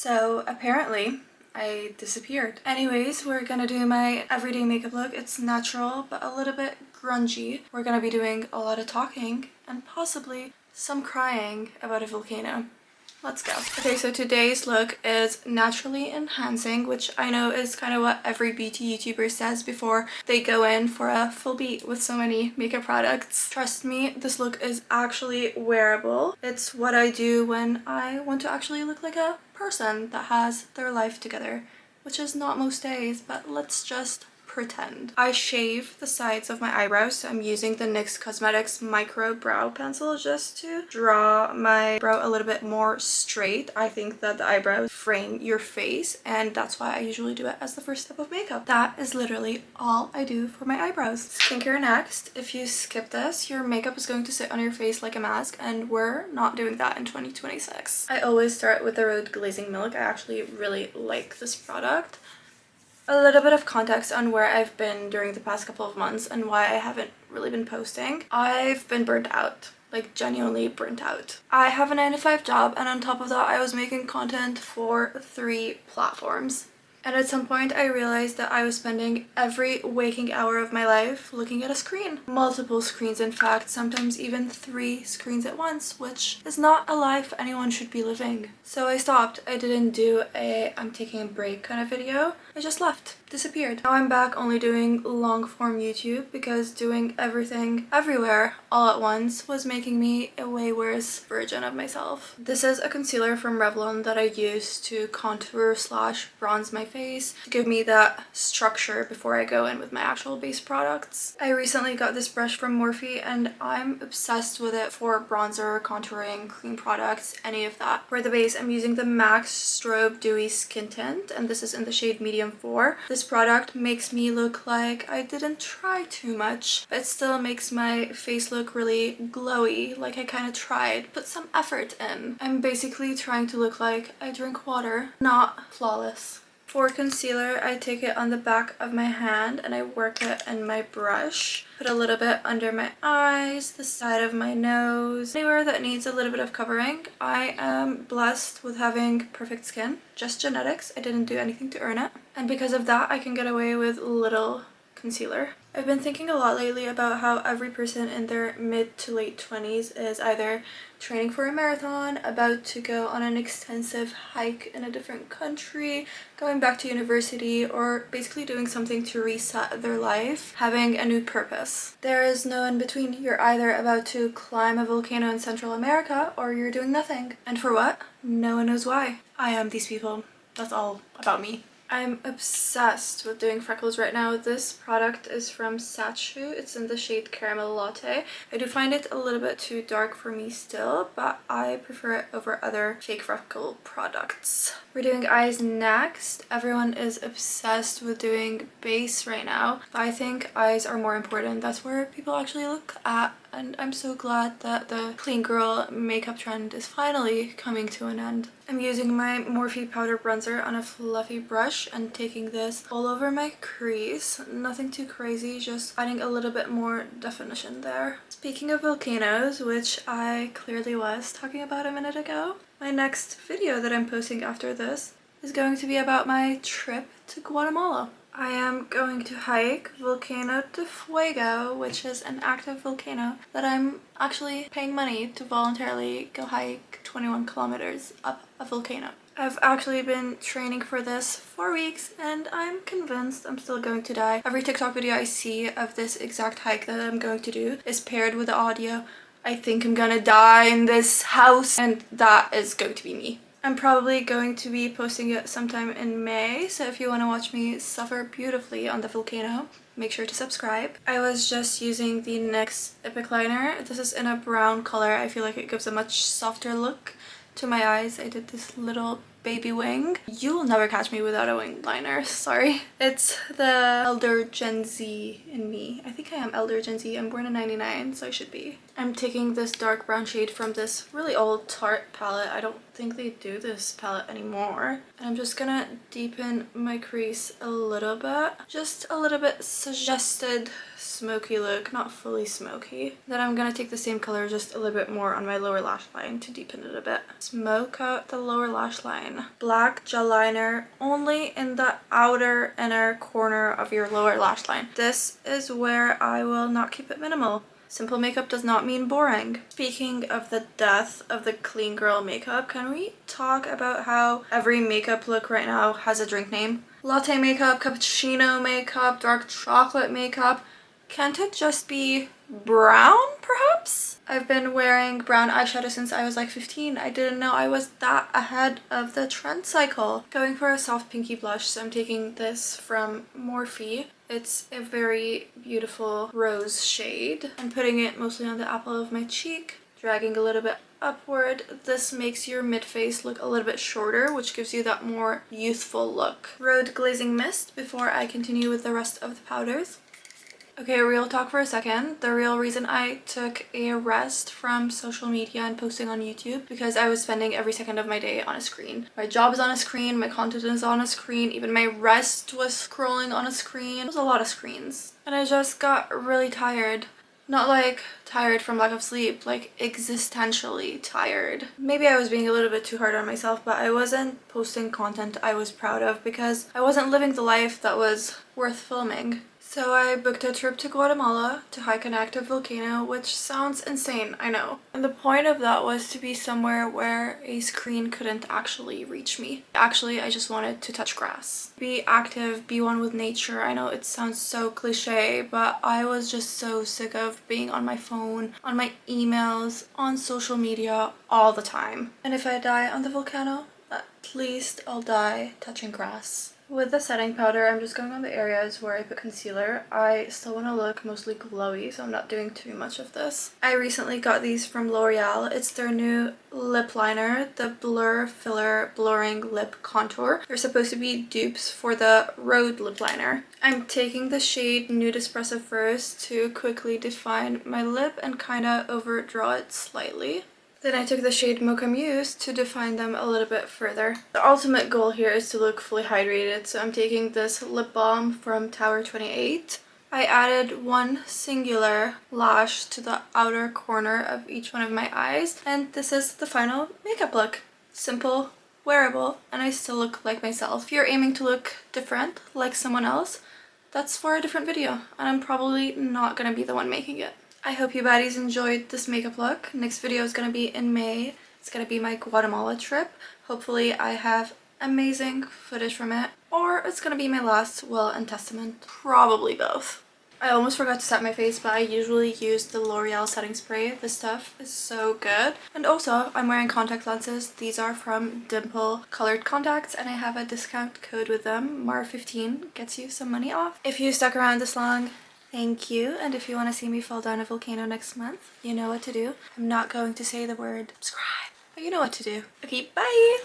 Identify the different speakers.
Speaker 1: So apparently I disappeared. Anyways, we're gonna do my everyday makeup look. It's natural but a little bit grungy. We're gonna be doing a lot of talking and possibly some crying about a volcano. Let's go. Okay, so today's look is naturally enhancing, which I know is kind of what every beauty YouTuber says before they go in for a full beat with so many makeup products. Trust me, this look is actually wearable. It's what I do when I want to actually look like a person that has their life together, which is not most days, but let's just pretend. I shave the sides of my eyebrows, so I'm using the NYX Cosmetics micro brow pencil just to draw my brow a little bit more straight. I think that the eyebrows frame your face, and that's why I usually do it as the first step of makeup. That is literally all I do for my eyebrows. Skincare next. If you skip this, your makeup is going to sit on your face like a mask, and we're not doing that in 2026. I always start with the Rhode Glazing Milk. I actually really like this product. A little bit of context on where I've been during the past couple of months and why I haven't really been posting. I've been burnt out, like genuinely burnt out. I have a 9-to-5 job, and on top of that I was making content for 3 platforms. And at some point I realized that I was spending every waking hour of my life looking at a screen. Multiple screens, in fact, sometimes even 3 screens at once, which is not a life anyone should be living. So I stopped. I didn't do a I'm taking a break kind of video. I just left, disappeared. Now I'm back only doing long form YouTube because doing everything everywhere all at once was making me a way worse version of myself. This is a concealer from Revlon that I use to contour / bronze my face to give me that structure before I go in with my actual base products. I recently got this brush from Morphe and I'm obsessed with it for bronzer, contouring, cream products, any of that. For the base, I'm using the MAC Strobe Dewy Skin Tint, and this is in the shade Medium 4. This product makes me look like I didn't try too much, but it still makes my face look really glowy, like I kind of tried, put some effort in. I'm basically trying to look like I drink water, not flawless. For concealer, I take it on the back of my hand and I work it in my brush. Put a little bit under my eyes, the side of my nose, anywhere that needs a little bit of covering. I am blessed with having perfect skin, just genetics. I didn't do anything to earn it. And because of that, I can get away with little concealer. I've been thinking a lot lately about how every person in their mid to late 20s is either training for a marathon, about to go on an extensive hike in a different country, going back to university, or basically doing something to reset their life, having a new purpose. There is no in between. You're either about to climb a volcano in Central America or you're doing nothing. And for what? No one knows why. I am these people. That's all about me. I'm obsessed with doing freckles right now. This product is from Sachu. It's in the shade Caramel Latte. I do find it a little bit too dark for me still, but I prefer it over other fake freckle products. We're doing eyes next. Everyone is obsessed with doing base right now, but I think eyes are more important. That's where people actually look at, and I'm so glad that the clean girl makeup trend is finally coming to an end. I'm using my Morphe powder bronzer on a fluffy brush and taking this all over my crease. Nothing too crazy, just adding a little bit more definition there. Speaking of volcanoes, which I clearly was talking about a minute ago, my next video that I'm posting after this is going to be about my trip to Guatemala. I am going to hike Volcano de Fuego, which is an active volcano that I'm actually paying money to voluntarily go hike 21 kilometers up a volcano. I've actually been training for this for weeks and I'm convinced I'm still going to die. Every TikTok video I see of this exact hike that I'm going to do is paired with the audio, "I think I'm gonna die in this house," and that is going to be me. I'm probably going to be posting it sometime in May, so if you want to watch me suffer beautifully on the volcano, make sure to subscribe. I was just using the NYX Epic Liner. This is in a brown color. I feel like it gives a much softer look to my eyes. I did this little baby wing. You will never catch me without a winged liner, sorry. It's the elder Gen Z in me. I think I am elder Gen Z. I'm born in 99, so I should be. I'm taking this dark brown shade from this really old Tarte palette. I don't think they do this palette anymore. And I'm just gonna deepen my crease a little bit. Just a little bit suggested smoky look, not fully smoky. Then I'm gonna take the same color just a little bit more on my lower lash line to deepen it a bit. Smoke out the lower lash line. Black gel liner only in the outer inner corner of your lower lash line. This is where I will not keep it minimal. Simple makeup does not mean boring. Speaking of the death of the clean girl makeup, can we talk about how every makeup look right now has a drink name? Latte makeup, cappuccino makeup, dark chocolate makeup. Can't it just be brown, perhaps? I've been wearing brown eyeshadow since I was like 15. I didn't know I was that ahead of the trend cycle. Going for a soft pinky blush, so I'm taking this from Morphe. It's a very beautiful rose shade. I'm putting it mostly on the apple of my cheek, dragging a little bit upward. This makes your mid-face look a little bit shorter, which gives you that more youthful look. Road glazing mist before I continue with the rest of the powders. Okay, real talk for a second. The real reason I took a rest from social media and posting on YouTube because I was spending every second of my day on a screen. My job is on a screen, my content is on a screen, even my rest was scrolling on a screen. It was a lot of screens. And I just got really tired. Not like tired from lack of sleep, like existentially tired. Maybe I was being a little bit too hard on myself, but I wasn't posting content I was proud of because I wasn't living the life that was worth filming. So I booked a trip to Guatemala to hike an active volcano, which sounds insane, I know. And the point of that was to be somewhere where a screen couldn't actually reach me. Actually, I just wanted to touch grass. Be active, be one with nature. I know it sounds so cliche, but I was just so sick of being on my phone, on my emails, on social media all the time. And if I die on the volcano, at least I'll die touching grass. With the setting powder, I'm just going on the areas where I put concealer. I still want to look mostly glowy, so I'm not doing too much of this. I recently got these from L'Oreal. It's their new lip liner, the Blur Filler Blurring Lip Contour. They're supposed to be dupes for the Rhode lip liner. I'm taking the shade Nude Espresso first to quickly define my lip and kind of overdraw it slightly. Then I took the shade Mocha Muse to define them a little bit further. The ultimate goal here is to look fully hydrated, so I'm taking this lip balm from Tower 28. I added one singular lash to the outer corner of each one of my eyes, and this is the final makeup look. Simple, wearable, and I still look like myself. If you're aiming to look different, like someone else, that's for a different video, and I'm probably not gonna be the one making it. I hope you baddies enjoyed this makeup look. Next video is going to be in May. It's going to be my Guatemala trip. Hopefully I have amazing footage from it. Or it's going to be my last will and testament. Probably both. I almost forgot to set my face, but I usually use the L'Oreal setting spray. This stuff is so good. And also, I'm wearing contact lenses. These are from Dimple Colored Contacts, and I have a discount code with them. MAR15 gets you some money off. If you stuck around this long, thank you, and if you want to see me fall down a volcano next month, you know what to do. I'm not going to say the word subscribe, but you know what to do. Okay, bye!